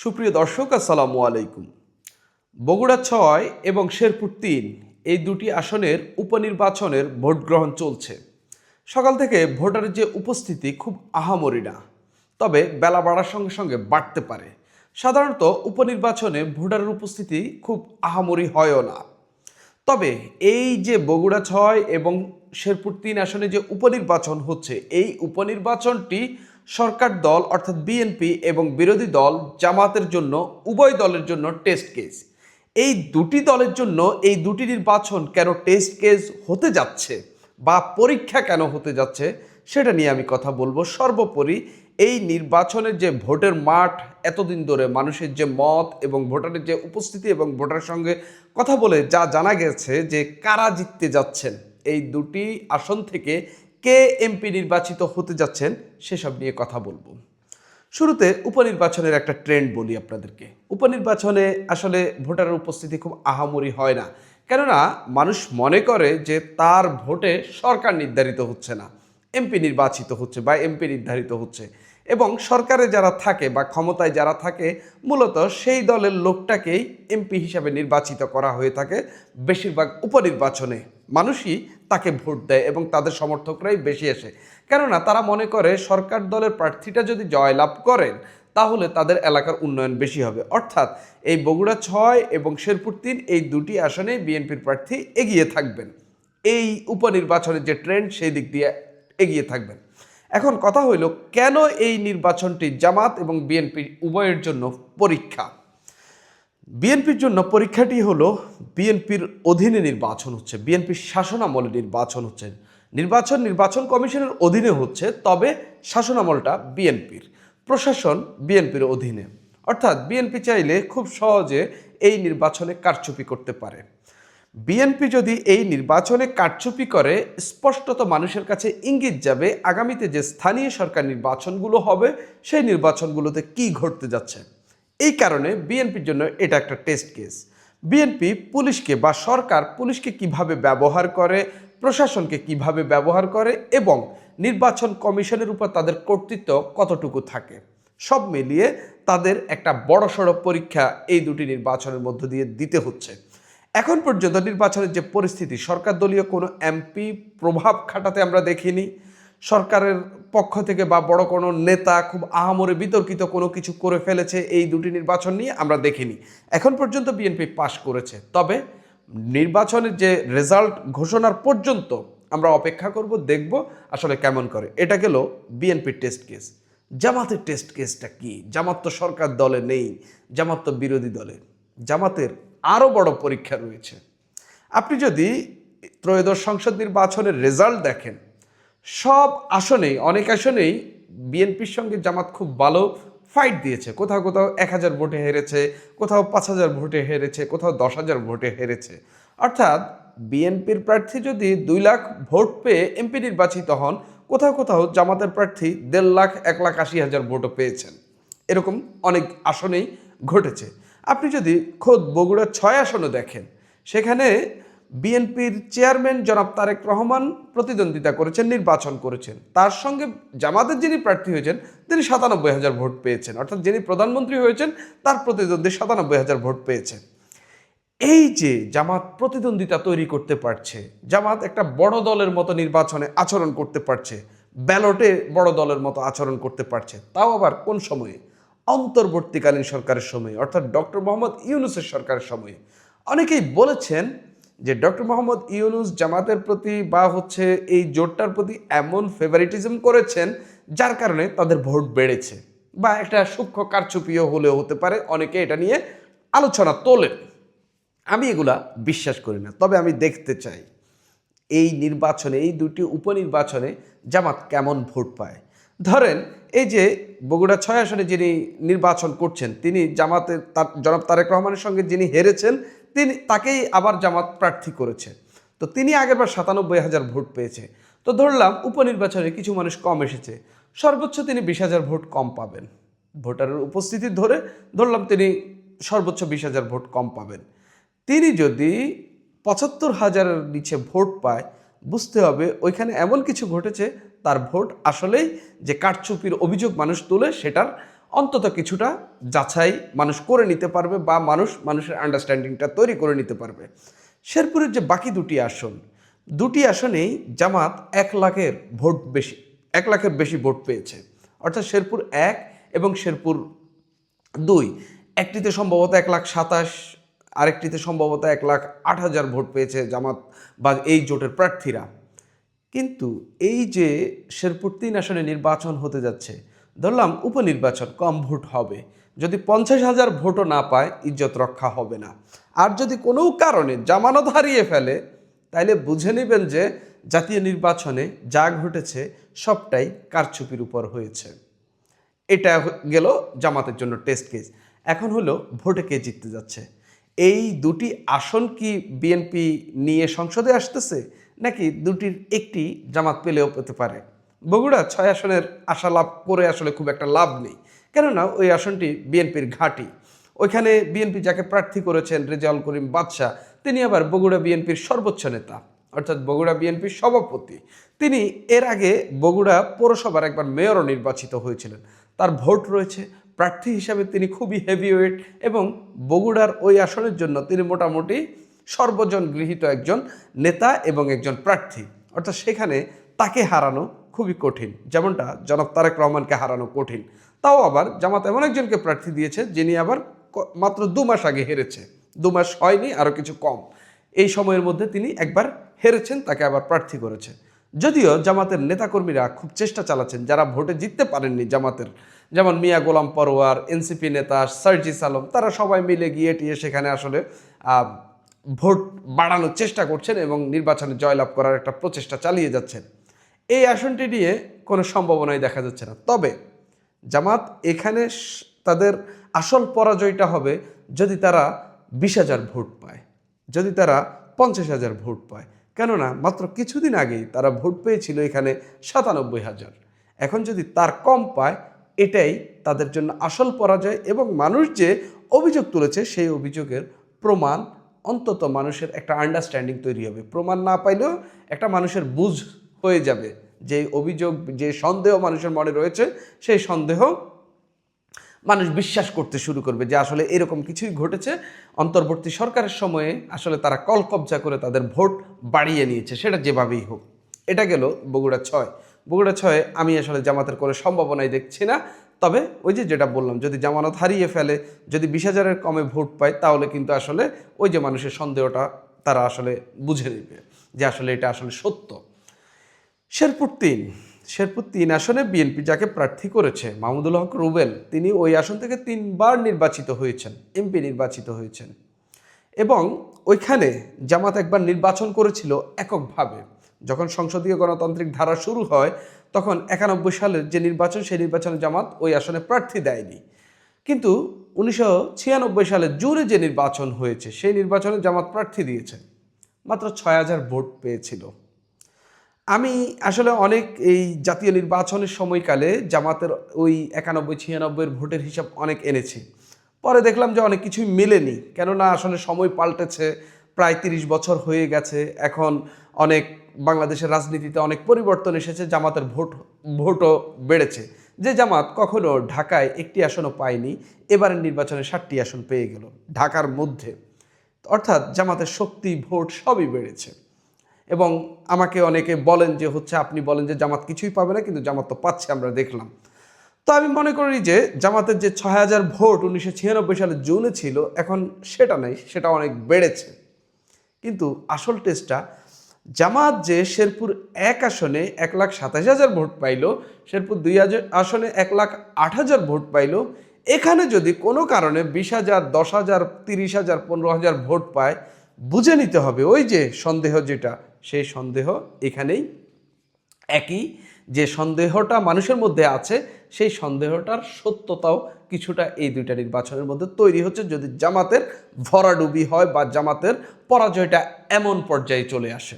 সুপ্রিয় দর্শক, আসসালামু আলাইকুম। বগুড়া ৬ এবং শেরপুর ৩ এই দুটি আসনের উপনির্বাচনের ভোট গ্রহণ চলছে। সকাল থেকে ভোটারের যে উপস্থিতি খুব আহামরি না, তবে বেলা বাড়ার সঙ্গে সঙ্গে বাড়তে পারে। সাধারণত উপনির্বাচনে ভোটারের উপস্থিতি খুব আহামরি হয়ও না। তবে এই যে বগুড়া ৬ এবং শেরপুর ৩ আসনে যে উপনির্বাচন হচ্ছে, এই উপনির্বাচনটি সরকার দল অর্থাৎ বিএনপি এবং বিরোধী দল জামাতের জন্য, উভয় দলের জন্য টেস্ট কেস। এই দুটি দলের জন্য এই দুটি নির্বাচন কেন টেস্ট কেস হতে যাচ্ছে বা পরীক্ষা কেন হতে যাচ্ছে সেটা নিয়ে আমি কথা বলবো। সর্বোপরি এই নির্বাচনের যে ভোটের মাঠ, এতদিন ধরে মানুষের যে মত এবং ভোটারের যে উপস্থিতি এবং ভোটারের সঙ্গে কথা বলে যা জানা গেছে যে কারা জিততে যাচ্ছেন, এই দুটি আসন থেকে কে এমপি নির্বাচিত হতে যাচ্ছেন সেসব নিয়ে কথা বলবো। শুরুতে উপনির্বাচনের একটা ট্রেন্ড বলি আপনাদেরকে। উপনির্বাচনে আসলে ভোটারের উপস্থিতি খুব আহামরি হয় না, কেননা মানুষ মনে করে যে তার ভোটে সরকার নির্ধারিত হচ্ছে না, এমপি নির্বাচিত হচ্ছে বা এমপি নির্ধারিত হচ্ছে। এবং সরকারে যারা থাকে বা ক্ষমতায় যারা থাকে, মূলত সেই দলের লোকটাকেই এমপি হিসাবে নির্বাচিত করা হয়ে থাকে। বেশিরভাগ উপনির্বাচনে মানুষই তাকে ভোট দেয় এবং তাদের সমর্থকরাই বেশি আসে, কেননা তারা মনে করে সরকার দলের প্রার্থীটা যদি জয়লাভ করেন তাহলে তাদের এলাকার উন্নয়ন বেশি হবে। অর্থাৎ এই বগুড়া ৬ এবং শেরপুর ৩ এই দুটি আসনে বিএনপির প্রার্থী এগিয়ে থাকবেন। এই উপনির্বাচনের যে ট্রেন্ড সেই দিক দিয়ে এগিয়ে থাকবেন। এখন কথা হইল, কেন এই নির্বাচনটি জামাত এবং বিএনপি উভয়ের জন্য পরীক্ষা? বিএনপির জন্য পরীক্ষাটি হলো, বিএনপির অধীনে নির্বাচন হচ্ছে, বিএনপির শাসনামলে নির্বাচন হচ্ছে। নির্বাচন কমিশনের অধীনে হচ্ছে, তবে শাসনামলটা বিএনপির, প্রশাসন বিএনপির অধীনে। অর্থাৎ বিএনপি চাইলে খুব সহজে এই নির্বাচনে কারচুপি করতে পারে। বিএনপি যদি এই নির্বাচনে কারচুপি করে, স্পষ্টত মানুষের কাছে ইঙ্গিত যাবে আগামীতে যে স্থানীয় সরকার নির্বাচনগুলো হবে সেই নির্বাচনগুলোতে কি ঘটতে যাচ্ছে। এই কারণে বিএনপির জন্য এটা একটা টেস্ট কেস। বিএনপি পুলিশকে বা সরকার পুলিশকে কিভাবে ব্যবহার করে, প্রশাসনকে কিভাবে ব্যবহার করে এবং নির্বাচন কমিশনের উপর তাদের কর্তৃত্ব কতটুকু থাকে, সব মিলিয়ে তাদের একটা বড়সড় পরীক্ষা এই দুটি নির্বাচনের মধ্য দিয়ে দিতে হচ্ছে। এখন পর্যন্ত নির্বাচনের যে পরিস্থিতি, সরকার দলীয় কোনো এমপি প্রভাব খাটাতে আমরা দেখিনি। সরকারের পক্ষ থেকে বা বড় কোনো নেতা খুব আহামরি বিতর্কিত কোনো কিছু করে ফেলেছে এই দুটি নির্বাচন নিয়ে আমরা দেখিনি। এখন পর্যন্ত বিএনপি পাশ করেছে, তবে নির্বাচনের যে রেজাল্ট ঘোষণার পর্যন্ত আমরা অপেক্ষা করব, দেখব আসলে কেমন করে। এটা গেল বিএনপির টেস্ট কেস। জামাতের টেস্ট কেসটা কি? জামাত তো সরকার দলে নেই, জামাত তো বিরোধী দলে। জামাতের আরও বড় পরীক্ষা রয়েছে। আপনি যদি ত্রয়োদশ সংসদ নির্বাচনের রেজাল্ট দেখেন, সব আসনেই, অনেক আসনেই বিএনপির সঙ্গে জামাত খুব ভালো ফাইট দিয়েছে। কোথাও কোথাও ১,০০০ ভোটে হেরেছে, কোথাও ৫,০০০ ভোটে হেরেছে, কোথাও ১০,০০০ ভোটে হেরেছে। অর্থাৎ বিএনপির প্রার্থী যদি ২ লাখ ভোট পেয়ে এমপি নির্বাচিত হন, কোথাও কোথাও জামাতের প্রার্থী ১.৫ লাখ, ১,৮০,০০০ ভোটও পেয়েছেন। এরকম অনেক আসনেই ঘটেছে। আপনি যদি খোদ বগুড়া ৬ আসনও দেখেন, সেখানে বিএনপির চেয়ারম্যান জনাব তারেক রহমান প্রতিদ্বন্দ্বিতা করেছেন, নির্বাচন করেছেন। তার সঙ্গে জামাতের যিনি প্রার্থী হয়েছেন তিনি ৯৭,০০০ ভোট পেয়েছেন। অর্থাৎ যিনি প্রধানমন্ত্রী হয়েছেন তার প্রতিদ্বন্দ্বী ৯৭,০০০ ভোট পেয়েছেন। এই যে জামাত প্রতিদ্বন্দ্বিতা তৈরি করতে পারছে, জামাত একটা বড় দলের মতো নির্বাচনে আচরণ করতে পারছে, ব্যালটে বড় দলের মতো আচরণ করতে পারছে, তাও আবার কোন সময়ে? অন্তর্বর্তীকালীন সরকারের সময়ে, অর্থাৎ ডক্টর মোহাম্মদ ইউনূসের সরকারের সময়ে। অনেকেই বলেছেন যে ডক্টর মোহাম্মদ ইউনূস জামাতের প্রতি বা এই জোটটার প্রতি এমন ফেভারিটিজম করেছেন যার কারণে তাদের ভোট বেড়েছে, বা একটা সূক্ষ্ম কারচুপিও হলেও হতে পারে। অনেকে এটা নিয়ে আলোচনা তোলেন। আমি এগুলা বিশ্বাস করি না, তবে আমি দেখতে চাই এই নির্বাচনে, এই দুটি উপনির্বাচনে জামাত কেমন ভোট পায়। ধরেন এই যে বগুড়া ৬ আসনে যিনি নির্বাচন করছেন, তিনি জামাতের জনাব তারেক রহমানের সঙ্গে যিনি হেরেছেন, তাকেই আবার জামাত প্রার্থী করেছে। তো তিনি আগেরবার ৯৭,০০০ ভোট পেয়েছে। তো ধরলাম উপনির্বাচনে কিছু মানুষ কম এসেছে, সর্বোচ্চ তিনি ২০,০০০ ভোট কম পাবেন। ভোটারের উপস্থিতি ধরলাম তিনি সর্বোচ্চ ২০,০০০ ভোট কম পাবেন। তিনি যদি ৭৫,০০০-এর নিচে ভোট পায়, বুঝতে হবে ওইখানে এমন কিছু ঘটেছে, তার ভোট আসলেই যে কারচুপির অভিযোগ মানুষ তোলে সেটার অন্তত কিছুটা যাচাই মানুষ করে নিতে পারবে বা মানুষের আন্ডারস্ট্যান্ডিংটা তৈরি করে নিতে পারবে। শেরপুরের যে বাকি দুটি আসনেই জামাত 1 লাখের ভোট বেশি, 1 লাখের বেশি ভোট পেয়েছে। অর্থাৎ শেরপুর 1 এবং শেরপুর 2, একটিতে সম্ভবত 1,27,000, আরেকটিতে সম্ভবত 1,08,000 ভোট পেয়েছে জামাত বা এই জোটের প্রার্থীরা। কিন্তু এই যে শেরপুর 3 আসনে নির্বাচন হতে যাচ্ছে, ধরলাম উপনির্বাচন, কম ভোট হবে, যদি 50,000 ভোটও না পায় ইজ্জত রক্ষা হবে না। আর যদি কোনো কারণে জামানত হারিয়ে ফেলে, তাইলে বুঝে নেবেন যে জাতীয় নির্বাচনে যা ঘটেছে সবটাই কারচুপির উপর হয়েছে। এটা গেল জামাতের জন্য টেস্ট কেস। এখন হলো ভোটে কে জিততে যাচ্ছে। এই দুটি আসন কি বিএনপি নিয়ে সংসদে আসতেছে, নাকি দুটির একটি জামাত পেলেও পেতে পারে? বগুড়া 6 আসনের আশা লাভ করে আসলে খুব একটা লাভ নেই, কেননা ওই আসনটি বিএনপির ঘাঁটি। ওইখানে বিএনপি যাকে প্রার্থী করেছেন রেজাউল করিম বাদশা, তিনি আবার বগুড়া বিএনপির সর্বোচ্চ নেতা, অর্থাৎ বগুড়া বিএনপির সভাপতি। তিনি এর আগে বগুড়া পৌরসভার একবার মেয়রও নির্বাচিত হয়েছিলেন। তার ভোট রয়েছে, প্রার্থী হিসাবে তিনি খুবই হেভিওয়েট এবং বগুড়ার ওই আসনের জন্য তিনি মোটামুটি সর্বজন গৃহীত একজন নেতা এবং একজন প্রার্থী। অর্থাৎ সেখানে তাকে হারানো খুবই কঠিন, যেমনটা জনাব তারেক রহমানকে হারানো কঠিন। তাও আবার জামাত এমন একজনকে প্রার্থী দিয়েছে যিনি আবার মাত্র 2 মাস আগে হেরেছে, 2 মাস হয়নি, আরও কিছু কম। এই সময়ের মধ্যে তিনি একবার হেরেছেন, তাকে আবার প্রার্থী করেছে। যদিও জামাতের নেতাকর্মীরা খুব চেষ্টা চালাচ্ছেন, যারা ভোটে জিততে পারেননি জামাতের, যেমন মিয়া গোলাম পরোয়ার, এনসিপি নেতা সার্জিস আলম, তারা সবাই মিলে গিয়ে সেখানে আসলে ভোট বাড়ানোর চেষ্টা করছেন এবং নির্বাচনে জয়লাভ করার একটা প্রচেষ্টা চালিয়ে যাচ্ছেন। এই আসনটি নিয়ে কোনো সম্ভাবনাই দেখা যাচ্ছে না। তবে জামাত এখানে তাদের আসল পরাজয়টা হবে যদি তারা 20,000 ভোট পায়, যদি তারা 50,000 ভোট পায়। কেননা মাত্র কিছুদিন আগেই তারা ভোট পেয়েছিল এখানে 97,000। এখন যদি তার কম পায়, এটাই তাদের জন্য আসল পরাজয়। এবং মানুষ যে অভিযোগ তুলেছে সেই অভিযোগের প্রমাণ, অন্তত মানুষের একটা আন্ডারস্ট্যান্ডিং তৈরি হবে। প্রমাণ না পাইলেও একটা মানুষের বুঝ হয়ে যাবে যে অভিযোগ, যে সন্দেহ মানুষের মনে রয়েছে, সেই সন্দেহ মানুষ বিশ্বাস করতে শুরু করবে যে আসলে এরকম কিছুই ঘটেছে। অন্তর্বর্তী সরকারের সময়ে আসলে তারা কলকবজা করে তাদের ভোট বাড়িয়ে নিয়েছে, সেটা যেভাবেই হোক। এটা গেল বগুড়া 6। বগুড়া 6 আমি আসলে জামাতের করে সম্ভাবনাই দেখছি না। তবে ওই যেটা বললাম, যদি জামানত হারিয়ে ফেলে, যদি 20,000-এর কমে ভোট পায়, তাহলে কিন্তু আসলে ওই যে মানুষের সন্দেহটা তারা আসলে বুঝে নেবে যে আসলে এটা আসলে সত্য। শেরপুর 3 আসনে বিএনপি যাকে প্রার্থী করেছে মাহমুদুল হক রুবেল, তিনি ওই আসন থেকে 3 বার নির্বাচিত হয়েছেন, এমপি নির্বাচিত হয়েছেন। এবং ওইখানে জামাত একবার নির্বাচন করেছিল এককভাবে। যখন সংসদীয় গণতান্ত্রিক ধারা শুরু হয়, তখন 91 সালের যে নির্বাচন, সেই নির্বাচনে জামাত ওই আসনে প্রার্থী দেয়নি। কিন্তু 1996 সালের জুনে যে নির্বাচন হয়েছে, সেই নির্বাচনে জামাত প্রার্থী দিয়েছে, মাত্র 6,000 ভোট পেয়েছিল। আমি আসলে অনেক এই জাতীয় নির্বাচনের সময়কালে জামাতের ওই 91-96 ভোটের হিসাব অনেক এনেছি। পরে দেখলাম যে অনেক কিছুই মেলেনি, কেননা আসলে সময় পাল্টেছে, প্রায় 30 বছর হয়ে গেছে। এখন অনেক বাংলাদেশের রাজনীতিতে অনেক পরিবর্তন এসেছে, জামাতের ভোটও বেড়েছে। যে জামাত কখনো ঢাকায় একটি আসনও পায়নি, এবারের নির্বাচনে 7টি আসন পেয়ে গেল ঢাকার মধ্যে। অর্থাৎ জামাতের শক্তি, ভোট সবই বেড়েছে। এবং আমাকে অনেকে বলেন যে আপনি বলেন যে জামাত কিছুই পাবে না, কিন্তু জামাত তো পাচ্ছে, আমরা দেখলাম। তো আমি মনে করি যে জামাতের যে 6,000 ভোট 1996 সালের জুনে ছিল, এখন সেটা নেই, সেটা অনেক বেড়েছে। কিন্তু আসল টেস্টটা, জামাত যে শেরপুর 1 আসনে 1,27,000 ভোট পাইল, শেরপুর 2 আসনে 1,08,000 ভোট পাইল, এখানে যদি কোনো কারণে 20,000, 10,000, 30,000, 15,000 ভোট পায়, বুঝে নিতে হবে ওই যে সন্দেহ যেটা, সেই সন্দেহ এখানেই একই। যে সন্দেহটা মানুষের মধ্যে আছে, সেই সন্দেহটার সত্যতাও কিছুটা এই দুইটা নির্বাচনের মধ্যে তৈরি হচ্ছে, যদি জামাতের ভরাডুবি হয় বা জামাতের পরাজয়টা এমন পর্যায়ে চলে আসে।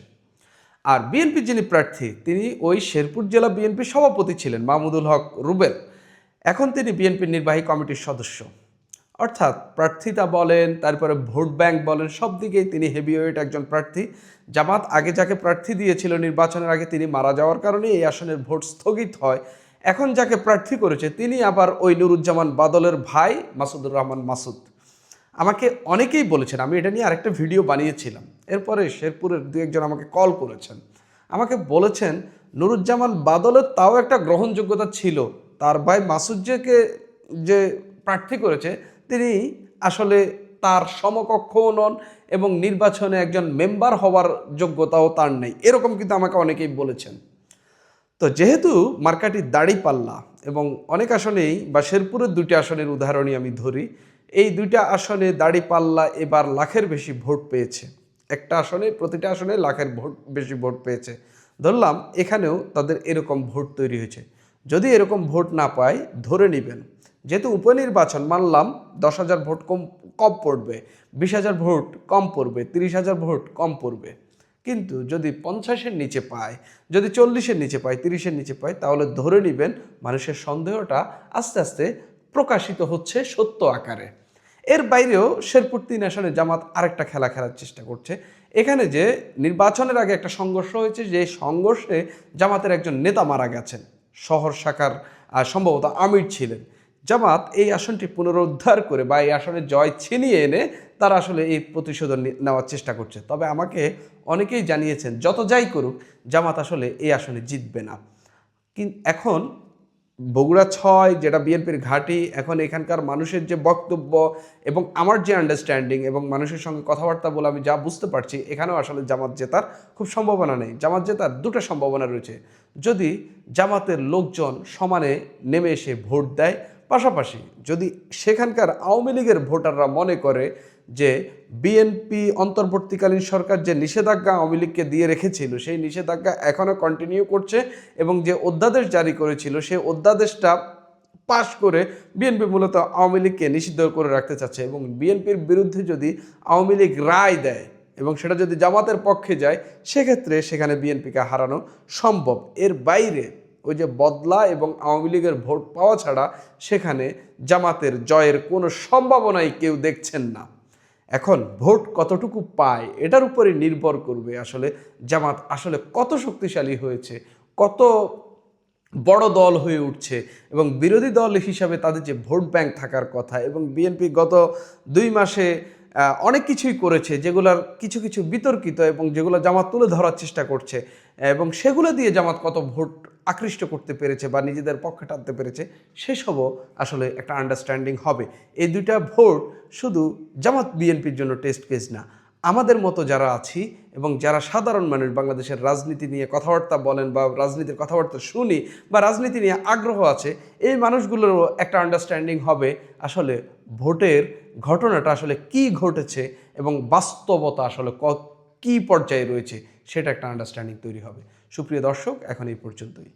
আর বিএনপি যিনি প্রার্থী, তিনি ওই শেরপুর জেলা বিএনপির সভাপতি ছিলেন মাহমুদুল হক রুবেল। এখন তিনি বিএনপির নির্বাহী কমিটির সদস্য। অর্থাৎ প্রার্থিতা বলেন, তারপরে ভোট ব্যাংক বলেন, সব দিকেই তিনি হেভিওয়েট একজন প্রার্থী। জামাত আগে যাকে প্রার্থী দিয়েছিল নির্বাচনের আগে, তিনি মারা যাওয়ার কারণে এই আসনের ভোট স্থগিত হয়। এখন যাকে প্রার্থী করেছে তিনি আবার ওই নুরুজ্জামান বাদলের ভাই মাসুদুর রহমান মাসুদ। আমাকে অনেকেই বলেছেন, আমি এটা নিয়ে আরেকটা ভিডিও বানিয়েছিলাম, এরপরে শেরপুরের দু একজন আমাকে কল করেছেন, আমাকে বলেছেন নুরুজ্জামান বাদলের তাও একটা গ্রহণযোগ্যতা ছিল, তার ভাই মাসুদকে যে প্রার্থী করেছে তিনি আসলে তার সমকক্ষও নন এবং নির্বাচনে একজন মেম্বার হওয়ার যোগ্যতাও তার নেই, এরকম কিন্তু আমাকে অনেকেই বলেছেন। তো যেহেতু মার্কাটি দাঁড়িপাল্লা এবং অনেক আসনেই বা শেরপুরের দুটি আসনের উদাহরণই আমি ধরি, এই দুইটা আসনে দাঁড়িপাল্লা এবার লাখের বেশি ভোট পেয়েছে, একটা আসনে প্রতিটা আসনে লাখের বেশি ভোট পেয়েছে। ধরলাম এখানেও তাদের এরকম ভোট তৈরি হয়েছে। যদি এরকম ভোট না পায়, ধরে নেবেন যেহেতু উপনির্বাচন, মানলাম 10,000 ভোট কম পড়বে, 20,000 ভোট কম পড়বে, 30,000 ভোট কম পড়বে, কিন্তু যদি 50-এর নিচে পায়, যদি 40-এর নিচে পায়, 30-এর নিচে পায়, তাহলে ধরে নেবেন মানুষের সন্দেহটা আস্তে আস্তে প্রকাশিত হচ্ছে সত্য আকারে। এর বাইরেও শেরপুর 3 আসনে জামাত আরেকটা খেলা খেলার চেষ্টা করছে। এখানে যে নির্বাচনের আগে একটা সংঘর্ষ হয়েছে, যে সংঘর্ষে জামাতের একজন নেতা মারা গেছেন, শহর শাখার সম্ভবত আমির ছিলেন। জামাত এই আসনটি পুনরুদ্ধার করে বা এই আসনে জয় ছিনিয়ে এনে তারা আসলে এই প্রতিশোধ নেওয়ার চেষ্টা করছে। তবে আমাকে অনেকেই জানিয়েছেন যত যাই করুক জামাত আসলে এই আসনে জিতবে না। কিন্তু এখন বগুড়া 6 যেটা বিএনপির ঘাঁটি, এখন এখানকার মানুষের যে বক্তব্য এবং আমার যে আন্ডারস্ট্যান্ডিং এবং মানুষের সঙ্গে কথাবার্তা বলে আমি যা বুঝতে পারছি, এখানেও আসলে জামাত জেতার খুব সম্ভাবনা নেই। জামাত জেতার দুটো সম্ভাবনা রয়েছে, যদি জামাতের লোকজন সমানে নেমে এসে ভোট দেয়, পাশাপাশি যদি সেখানকার আওয়ামী লীগের ভোটাররা মনে করে যে বিএনপি অন্তর্বর্তীকালীন সরকার যে নিষেধাজ্ঞা আওয়ামী লীগকে দিয়ে রেখেছিল সেই নিষেধাজ্ঞা এখনও কন্টিনিউ করছে এবং যে অধ্যাদেশ জারি করেছিল সেই অধ্যাদেশটা পাশ করে বিএনপি মূলত আওয়ামী লীগকে নিষিদ্ধ করে রাখতে চাচ্ছে, এবং বিএনপির বিরুদ্ধে যদি আওয়ামী লীগ রায় দেয় এবং সেটা যদি জামাতের পক্ষে যায়, সেক্ষেত্রে সেখানে বিএনপিকে হারানো সম্ভব। এর বাইরে ওই যে বদলা এবং আওয়ামী লীগের ভোট পাওয়া ছাড়া সেখানে জামাতের জয়ের কোনো সম্ভাবনাই কেউ দেখছেন না। এখন ভোট কতটুকু পায় এটার উপরে নির্ভর করবে আসলে জামাত আসলে কত শক্তিশালী হয়েছে, কত বড় দল হয়ে উঠছে, এবং বিরোধী দল হিসাবে তাদের যে ভোট ব্যাংক থাকার কথা, এবং বিএনপি গত 2 মাসে অনেক কিছুই করেছে যেগুলোর কিছু কিছু বিতর্কিত এবং যেগুলো জামাত তুলে ধরার চেষ্টা করছে, এবং সেগুলো দিয়ে জামাত কত ভোট আকৃষ্ট করতে পেরেছে বা নিজেদের পক্ষে টানতে পেরেছে, সেসবও আসলে একটা আন্ডারস্ট্যান্ডিং হবে। এই দুইটা ভোট শুধু জামাত বিএনপির জন্য টেস্ট কেস না, আমাদের মতো যারা আছি এবং যারা সাধারণ মানুষ বাংলাদেশের রাজনীতি নিয়ে কথাবার্তা বলেন বা রাজনীতির কথাবার্তা শুনি বা রাজনীতি নিয়ে আগ্রহ আছে, এই মানুষগুলোরও একটা আন্ডারস্ট্যান্ডিং হবে আসলে ভোটের ঘটনাটা আসলে কি ঘটেছে এবং বাস্তবতা আসলে কী পর্যায়ে রয়েছে, সেটা একটা আন্ডারস্ট্যান্ডিং তৈরি হবে। সুপ্রিয় দর্শক, এখন এই পর্যন্তই।